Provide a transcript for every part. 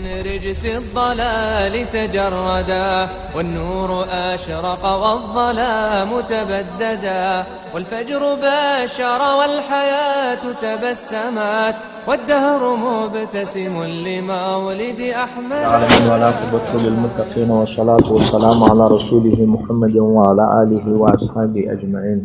رجس الضلال تجردا والنور أشرق والظلام تبددا والفجر باشر والحياة تبسمت والدهر مبتسم لمولد أحمد العالمين والعاقبة للمتقين والصلاة والسلام على رسوله محمد وعلى آله وأصحابه أجمعين.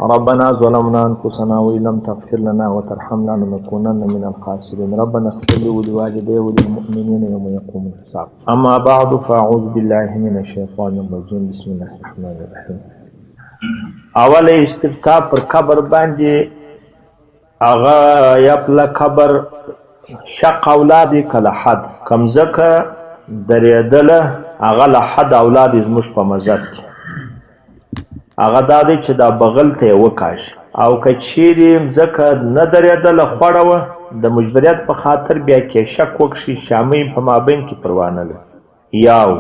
ربنا ظلمنا أنفسنا وإن لم تغفر لنا وترحمنا لنكونن من الخاسرين. ربنا اغفر لي ولوالدي وللمؤمنين يوم يقوم الحساب. أما بعد فأعوذ بالله من الشيطان الرجيم. بسم الله الرحمن الرحيم. اول استفتاء پر قبر باندې اغا یپله قبر شق اولادی کله حد کمزکه درېدله اغا له حد اولادی زموږ په مذهب کې هغه دا دی چې دا بغل ته یې وکاږي او که چیرې مځکه نه درېدله خوړه وه د مجبوریت په خاطر بیا کې شک وکړي شامۍ په مابین کې پروا نه لري. یاو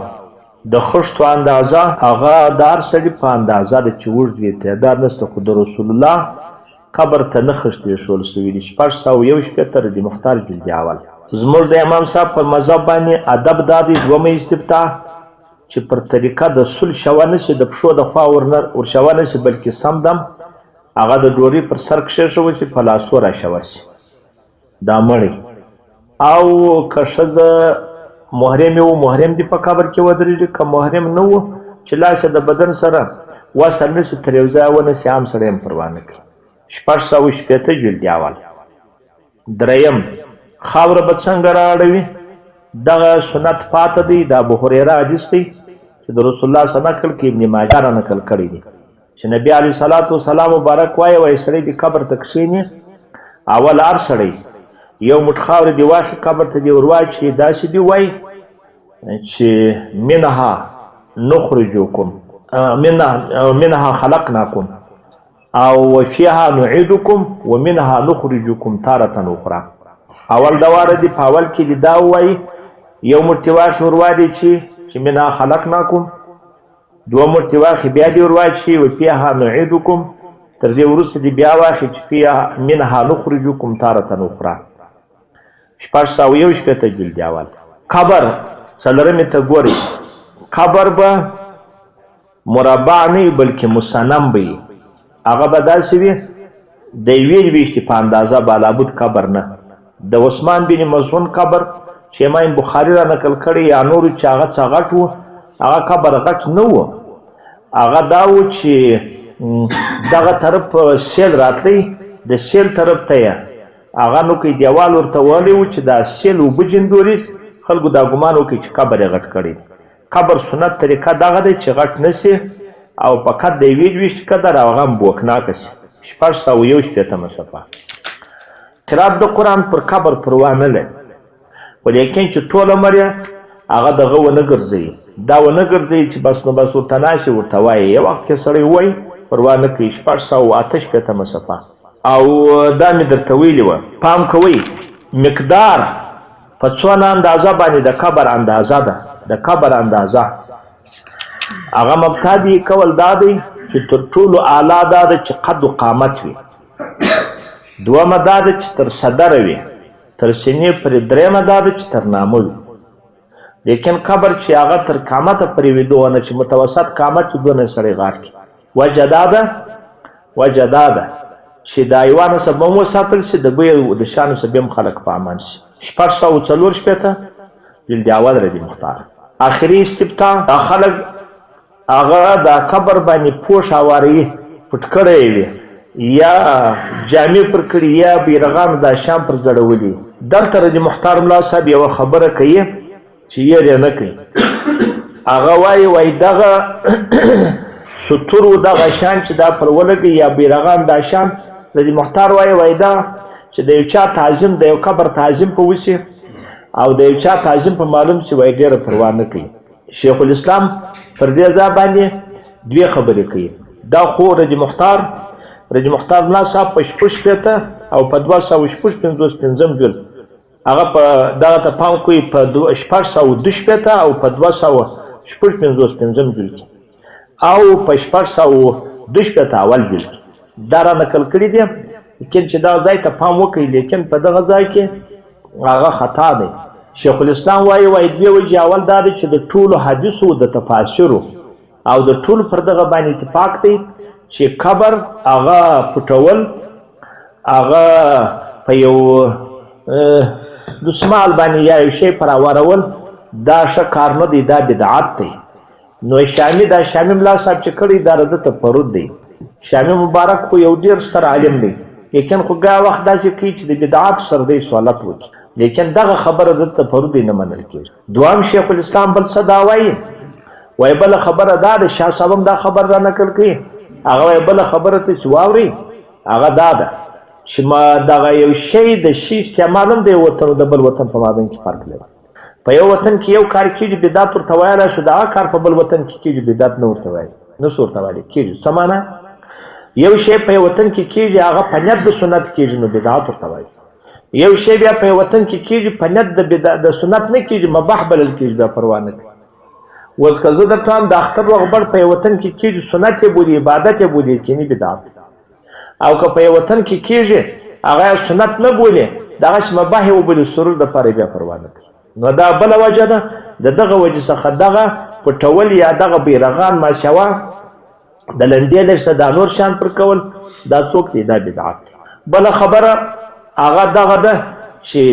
د خښتو اندازه هغه د هر سړي په اندازه ده چې اوږد وي تعداد نشته خو د رسول الله قبر ته نه خښتې ایښول سوي دي. 661 د مختار جلد اول. زموږ د امام صاحب په مذهب باندې ادب دا دی دومه استفتاح چې پر طریقه د سل شوه نشي د پښو د خوا ورشوه نشي بلکې سم دم هغه د ډورۍ پر سر کښېښوه شي په لاسو راشوه شي دا مړی او که ښځه محرم و محرم دی په قبر کې ودرېږي که محرم نه و چې لاس د بدن سره وصل نشي تر یو ځایه ونسي عام سړی هم پروا نه کوي. 660 جلد اول. دریم خاوره به څنګه رااړوي دغه سنت پاته دی د ابوهریره حدیث دی چې د رسول الله صلی الله علیه وسلم کې ابن ماجه را نقل کړی دی چې نبی علیه الصلاة والسلام مبارک وایي وایي سړی د قبر ته کښېني اول هر سړی یو مټ خاورې دې واخلي قبر ته دې ور واچوي داسې دې وایي چې منها نخرجکم منها خلقناکم او وفيها نعيدكم ومنها نخرجكم تارة أخرى. اول دواره دی په اول کې دی دا وایي یو مټې واخلي ور واچوي چې منها خلقناکم دوه مټې واخلي بیا دې ور واچوي وفيها نعيدكم تر دې وروسته دې بیا واخلي چې فيها منها نخرجكم تارة أخرى. 661 جلد اول. قبر څلورمې ته ګورئ قبر به مربع نه وي بلکې مصنم به وي هغه به داسې وي د 21 په اندازه بالابود قبر نه. د عثمان بن مظعون قبر چې امام بخاري را نقل کړی یا نورو چې هغه څه غټ و هغه قبر غټ نه و هغه دا و چې دغه طرف سیل راتلی د سیل طرف ته یې هغه نو کې دیوال ورته وهلی و چې دا سیل اوبه جندوري خلکو دا ګمان وکړي چې قبر یې غټ کړی. قبر سنت طریقه دغه دی چې غټ نه سي او فقط د 21 قدر هغه هم بوکناکه سي. 661 صفحه. قرات د قرآن پر قبر پروا نه لري خو لیکن چې ټول عمر یې هغه دغه ونه ګرځوي دا ونه ګرځوي چې بس نو بس ورته ناشي ورته وایي یو وخت کې سړی وایي پروا نه کوي. 668 صفحه. او دا مې درته ویلي وه پام کوئ مقدار په څونه اندازه باندې د قبر اندازه ده د قبر اندازه هغه مبتدي کول دا دی چې تر ټولو اعلی دا ده چې قد و قامت وي. دومه دا ده چې تر صدره وي تر سینې پورې. درېمه دا ده چې تر نامه وي لیکن قبر چې هغه تر قامته پورې وي دونه چې متوسط قامت وي دونه سړی غار کړي. وجه دا ده چې د حیوانو څخه به هم وساتل شي د بوی د شانو څخه به هم خلک په امان شي. 664 جلد اول رضی مختار. آخري استفتاح دا خلک هغه د قبر باندې پوښ اواري پټ کړی وي یا جامې پر کړي یا بیرغان د شام پر ځړولي. دلته رضی مختار ملا صاحب یوه خبره کوي چې یې نه کوي هغه وایي دغه سطور و دغه شان چې دا پر ولګي یا بیرغان دا شان رضی مختار وایي دا چې د یو چا تعظیم د یو قبر تعظیم په وسي او د یو چا تعظیم په معلوم شي وایي ډېره پروا نه کوي. شیخ الاسلام پر دې ځای باندې دوې خبرې کوي. دا خو رضی مختار ملا صاحب په 665 او په 255 جلد هغه په دغه ته پام کوي په 662 او په 255 جلد او په 662 اول جلد دا را نقل کړي دي لیکن چې دا ځای ته پام وکړي لیکن په دغه ځای کې هغه خطا دی شیخ الاسلام وایي دوې وجې اول دا دی چې د ټولو حدیثو د تفاسیرو او د ټولو پر دغه باندې اتفاق دی چې قبر هغه پټول هغه په یو دسمال باندې یا یو شی پر اورول دا ښه کار نه دی، دا بدعت دی. نو شامی ملا صاحب چې کړی دا رده ته پرود دی. شامی مبارک خو یو ډیر ستر عالم دی، لیکن خو ګاه وخت داسې کوي چې د بدعات سره دی سوالت وکړي، لیکن دغه خبره د ته پرود نه منل کېږي. دوام شیخ الاسلام بل څه دا وایي بله خبره دا د شاه صاحب هم دا خبر را نقل کوي. هغه وایي بله خبره ته چې واورئ هغه دا ده چې ما دغه یو شی د شي استعمال هم د یو وطن او د بل وطن په مابین کې فرق لري. په یو وطن کې یو کار کېږي بدعت ورته ویلی شو، دغه کار په بل وطن کې کېږي بدعت نه ورته وایي، نسو ورته ویلی کېږي. څه معنا؟ یو شی په یو وطن کې کېږي هغه په نیت د سنت کېږي نو بدعت ورته وایي. یو شی بیا په یو وطن کې کېږي په نیت د سنت نه کېږي مباح بلل کېږي، بیا پروا نه کوي. اوس که زه درته وایم د اختر روغبړ په یو وطن کې کېږي سنت یې بولي عبادت یې بولي کینی بدعت، او که په یو وطن کې کېږي هغه سنت نه بولي دغسې مباح یې وبولي سرور دپاره بیا پروا نه کوي. نو دا بله وجه ده د دغه وجې څخه دغه پټول یا دغه بیرغان ماشوه د لندې لږ دا نور شان پر کول دا څوک دی؟ دا بدعت دی. بله خبره هغه دغه ده چې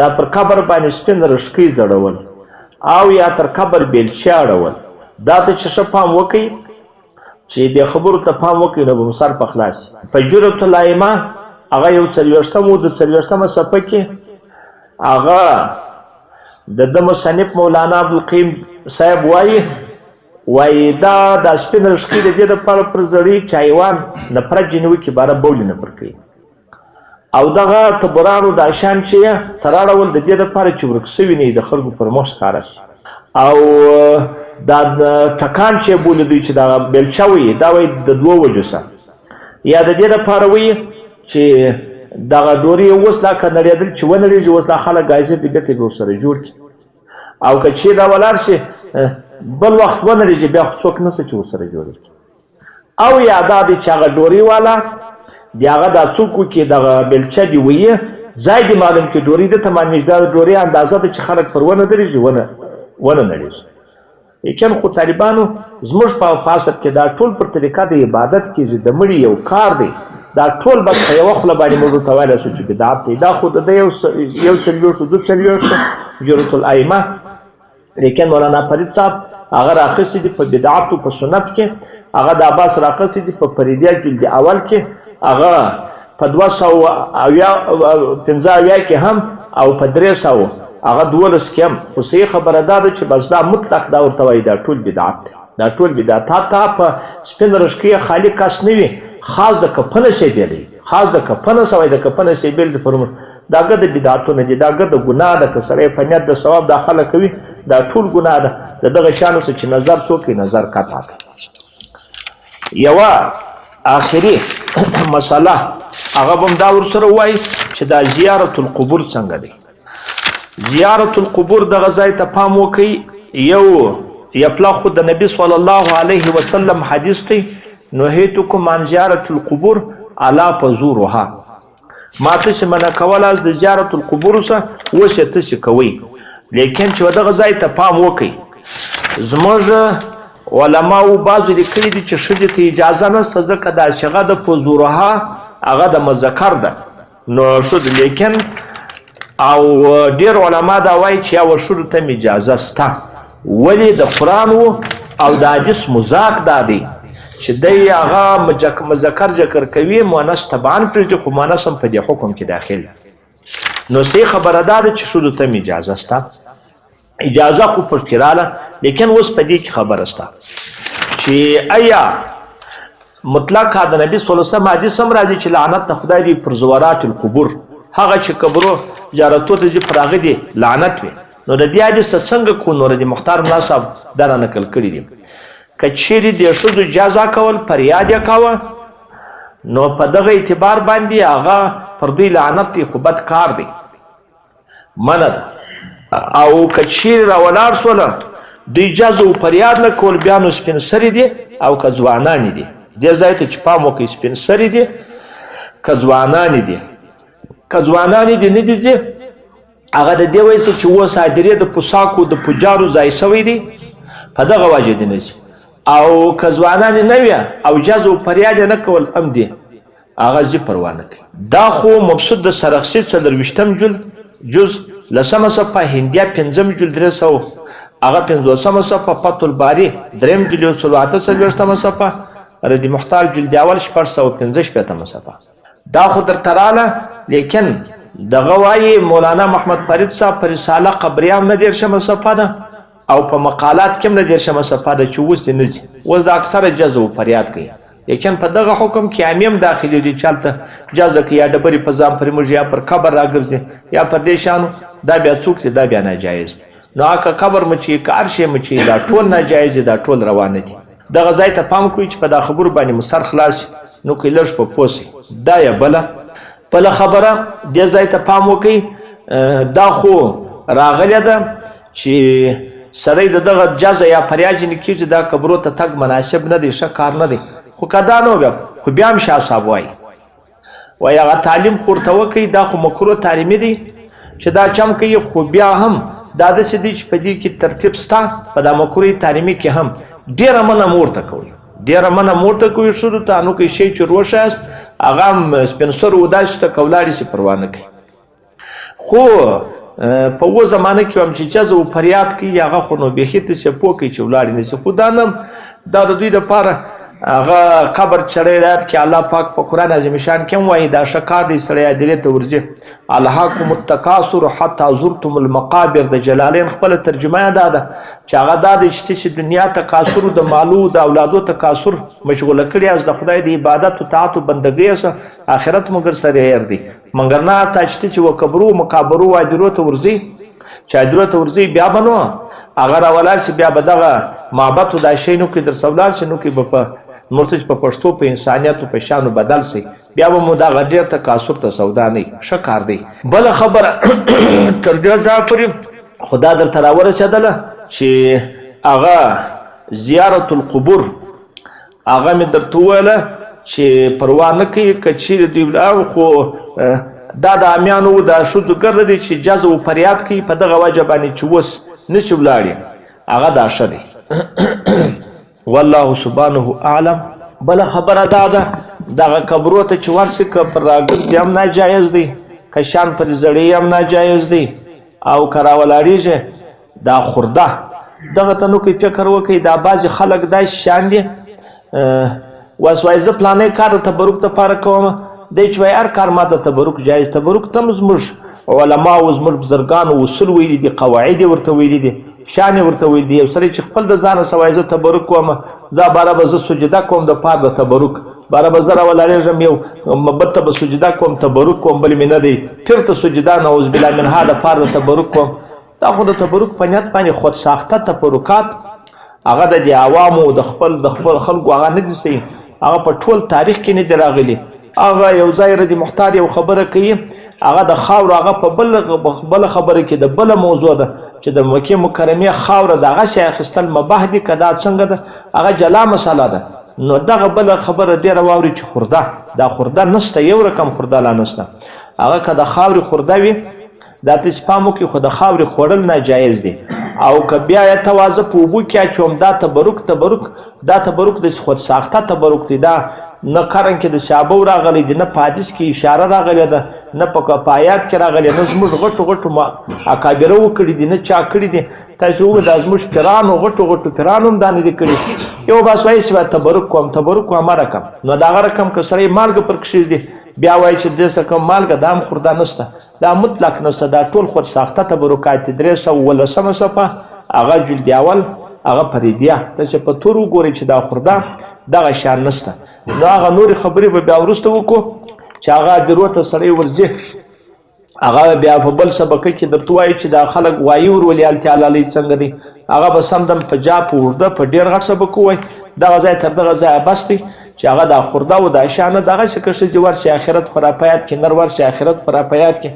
دا پر قبر باندې سپین رشقي ځړول او یا تر قبر بیلچې اړول، دا ته چې ښه پام وکړئ چې دې خبرو ته پام وکړئ نو به مو سر په خلاص. په جرة الائمه هغه یو 40 و د 40 صفحه کې هغه د مصنف مولانا عبدالقیم صاحب وایي دا سپین رشقي د دې دپاره پر زړی چې حیوان نفرت جنوي کې باره بولي نه پر کوي، او دغه تبرانو دا شان چې تر اړول د دې دپاره چې ورک سوي نه د خلکو پر مخ ښکاره شي، او دا ټکان چې بولي دوی چې دغه بیلچه وایي دا وایي د 2 وجو سره، یا د دې دپاره وایي چې دغه ډورې اوس لا که نړېدل چې ونړېږي اوس لا خلک ګازر د ګټې به ورسره جوړ کړي، او که چیرې را ولاړ شي بل وخت ونړېږي بیا خو څوک نشته چې ورسره جوړ کړي. او یا دا دی چې هغه ډورې والا د هغه دا څوکو کې دغه بیلچه دې ویي ځای دې معلوم کړي ډورې ده ته معنی دا ډورې اندازه ده چې خلک پر ونه درېږي ونه نړېږي. لیکن خو طالبانو زموږ په فاسد کې دا ټول پر طریقه د عبادت کېږي، د مړي یو کار دی، دا ټول بس په یوه خوله باندې موږ ورته ویلی شو چې بدعت دی. دا خو د ده یو 40 جرة الائمه، لیکن مولانا فرید صاحب هغه راخیستي دي په بدعتو په سنت کې، هغه د عباس راخیستي دي په فریدیه جلد اول کې، هغه په 215 کې هم او په 300 هغه 12 کې هم. خو صحیح خبره دا ده چې بس دا مطلق دا ورته وایي دا ټول بدعت دی، دا ټول بدعت. حتی په سپین رشقي خالي کس نه وي، خاص د کفنه شی بیل دی، خاص د کفنه سوی د کفنه شی بیل دی فرموش دا ګه د بدعتونه دي، دا ګه د ګناه ده. که سړی په نیت د ثواب داخله کوي دا ټول ګناه ده. د دغه شیانو څه چې نظر څوک نظر قطع کوي. یوه آخري مسله هغه به هم دا ورسره ووایي چې دا زیارت القبور څنګه دی. زیارت القبور دغه ځای ته پام وکړئ. یو یپلا خو د نبي صلی الله علیه وسلم حدیث دی نهیتکم عن زیارت القبور الا فزورها، ما تاسې منع کوله د زیارت القبور څخه اوس یې تاسې کوئ، لیکن چې دغه ځای ته پام وکړئ. زموږ علماو بعضو لیکلي دي چې ښځې ته اجازه نشته ځکه دا صیغه د فزورها هغه د مذکر ده نو ښځو، لیکن او ډېر علما دا وایي چې یوه ښځو ته هم اجازه شته. ولې د قرآن او د حدیث مذاق دا دی چې دی هغه مذکر ذکر کوي، مؤنث طبعا پرېږدي، خو مؤنث هم په دې حکم کې داخل. نو صحیح خبره دا ده چې ښځو ته هم اجازه شته، اجازه خو پکې راله، لیکن اوس په دې کې خبره شته چې آیا مطلق د نبي صلی الله علیه وسلم حدیث هم راځي چې لعنت د خدای دی پر زوارات القبور، هغه چې قبرو زیارتو ته ځي پر هغه دی لعنت وي. نو د دې حدیث څنګه کو نور د مختار ملا صاحب دا را نقل کړي دي. که چیرې د ښځو جزا کول فریاد یې کوه نو په دغه اعتبار باندې هغه پر دوی لعنت دی، خو بد کار دی، منع ده. او که چیرې راولاړ شوله دوی جزا او فریاد نه کول بیا نو سپین سري دي او که ځوانانې دي. دې ځای ته چې پام وکړئ سپین سري دي که ځوانانې دي. که ځوانانې دي نه دي ځي هغه د دې وجې چې اوس هدیرې د پوساکو د پجارو ځای شوی دی په دغه وجې دې نه او که ځوانان یې نه وي او جز و فریاد یې نه کول هم دی هغه زی پروا نه کوي. دا خو مبسوط د سرخسی 24 جز 10مه صفحه، هندیه 5م جلد 300، هغه 50مه صفحه، فتح الباری 3م جلد 48مه صفحه، ردی محتار جلد اول 455مه صفحه. دا خو درته راله، لیکن دغه وایي مولانا محمد فرید صاحب په رساله قبریه هم 19مه صفحه ده او په مقالات کې هم 19مه صفحه ده چې اوس دې نه ځي. اوس د اکثره جز و فریاد کوي، لیکن په دغه حکم کې عامیم داخلي دي، چالته جزه کې یا ډبرې په ځان پرې موږ یا پر قبر راګرځي یا پر دې شانو، دا بیا څوک دی، دا بیا ناجایز دی. نو که قبر مچي که هر شی مچي دا ټول ناجایز دي، دا ټول روانه دي. دغه ځای ته پام کوئ چې په دا خبرو باندې مو سر خلاص نو که لږ په پوه سئ. دا یا بله خبره دې ځای ته پام وکئ، دا خو راغلې ده چې سړی د دغه جزه یا فریاد نه کېږي، دا قبرو ته تګ مناسب نه دی، ښه کار نه دی. خو که دا نه بیا خو بیا هم شاه صاحب وایي هغه تعلیم خو ورته وکړئ، دا خو مکروه تعلیمي دی چې دا چم کوي، خو بیا هم دا داسې دی چې په دې کې ترتیب شته، په دا مکروه تعلیمي کې هم ډېره منه مو ورته کوئ، ډېره منه مو ورته کوئ شروع ته. نو که شی چې روښه یاست هغه هم سپین سر وداسې ته که ولاړې شي پروا نه کوي. خو په اوه زمانه کې هم چې جزه و فریاد کوي هغه خو نو بیخي ته پوه کوي چې ولاړې نه شي. خو دا نه دا د دوی دپاره هغه قبر چړی رات کې الله پاک په قرآن عظیم شان کې هم وایي دا ښه کار دی سړی هدیرې ته ورځي. الهاکم التکاثر حتی زرتم المقابر، د جلالین خپله ترجمه یې دا ده چې هغه دا دی چې تاسې دنیا تکاثر د مالو د اولادو تکاثر مشغوله کړي یاست د خدای د عبادت و طاعت و بندګۍ سره، آخرت مګر سره هیر دی. مګر نه تا چې و قبرو مقابرو هدیرو ته ورځي، چې هدیرو ته ورځي بیا به نو هغه راولاړ شي، بیا به دغه محبت و دا شی نو کې درسه ولاړ شي، نو کې به په مرتج په پښتو په انسانیت په شانو بدل سي، بیا به مو دا غډیر تکاثر ته سودا نه ښه کار دی. بل خبره تر دې ځا پورې خدا درته راورسېدله چې هغه زیارت القبور هغه مې درته وویله چې پروا نه کوي که چیرې دوی ولاړ، خو دا د عامیانو د ښځو ګرده دی چې جزه و فریاد کوي په دغه وجه باندې چې اوس نشي ولاړې، هغه دا ښه دی. والله سبحانه اعلم. بله خبره دا ده دغه قبرو ته چې ورسي که پر راګرځي هم ناجایز دی، که شان پر زړې هم ناجایز دی، او که راولاړېږي دا خورده دغه ته نو کوي فکر وکړئ. دا بعضې خلک داسې شان دي اوس وایي زه پلانی کار د تبرک دپاره کوم، دی چې وایي هر کار ما د تبرک جایز. تبرک ته هم زموږ علماو زموږ بزرګانو اصول ویلي دي، قواعد یې ورته ویلي دي، شان یې ورته ویل دي. یو سړی چې خپل د ځانه سوای زه تبرک کوم، زه باره به زه سجده کوم د پاره د تبرک، باره به زه راولاړېږم یو بل ته به سجده کوم تبرک کوم، بل مې نه دی پیر ته سجده نعوذ بالله منها د پاره د تبرک کوم. دا خو د تبرک په نیت باندې خود ساخته تبرکات هغه د دې عوامو د خپل خلکو هغه نه دي صحیح، هغه په ټول تاریخ کې نه دي راغلي. هغه یو ځای ردي مختار یو خبره کوي، هغه د خاورو هغه په بله خبره کې د بله موضوع ده چې د مکې مکرمې خاوره د هغه شی اخیستل مباح دي که دا څنګه ده، هغه جلا مسله ده. نو دغه بله خبره ډېره واوري چې خورده، دا خورده نشته، یو رقم خورده لا نشته. هغه که د خاورې خورده وي دا تاسې پام وکړئ، خو د خاورې خوړل ناجایز دی. او که بیا یې ته واضح په اوبو کې اچوم دا دا تبرک د خود ساخته تبرک دی. دا نه قرن کې د صحابو راغلی دی، نه په حدیث کې اشاره راغلی ده، نه په آیات کې راغلی، نه زموږ غټو اکابره وکړي دي، نه چا کړي دي. تاسو وګورئ دا زموږ پیرانو غټو پیرانو هم دا نه دي کړي. یو بس وایي چې تبرک کوم همه رقم. نو د هغه رقم که سړی مالګه پر کښېږدي بیا وایي چې دې څه کوم مالګه دا هم خورده نشته، دا مطلق نشته، دا ټول خود ساخته تبرکات دي. 319 صفحه هغه جلد اول هغه فریدیه، تاسې په تور وګورئ چې دا خورده دغه شان نشته. نو هغه نورې خبرې به بیا وروسته وکړو چې هغه هدیرو ته سړی ورځي، هغه بیا په بل سبقه کې درته وایي چې دا خلک وایي ورولي التیا لالی څنګه دی، هغه به سمدم په جا په اوږده په ډېر غټ سبق ووایي. دغه ځای تر دغه ځایه بس دی چې هغه دا خورده و دا شانه دغسې که ښځې ورشي آخرت خرافیات کې، نر ورشي آخرت خرافیات کې.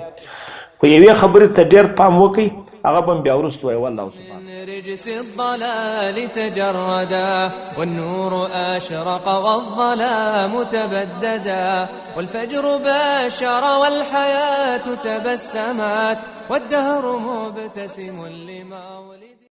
خو یوې خبرې ته ډېر پام وکړئ هغه به بیا وروسته وایي والله سبحانه. من رجس الضلال تجردا والنور أشرق والظلام تبددا والفجر باشر والحياة تبسمت والدهر مبتسم لما ولد.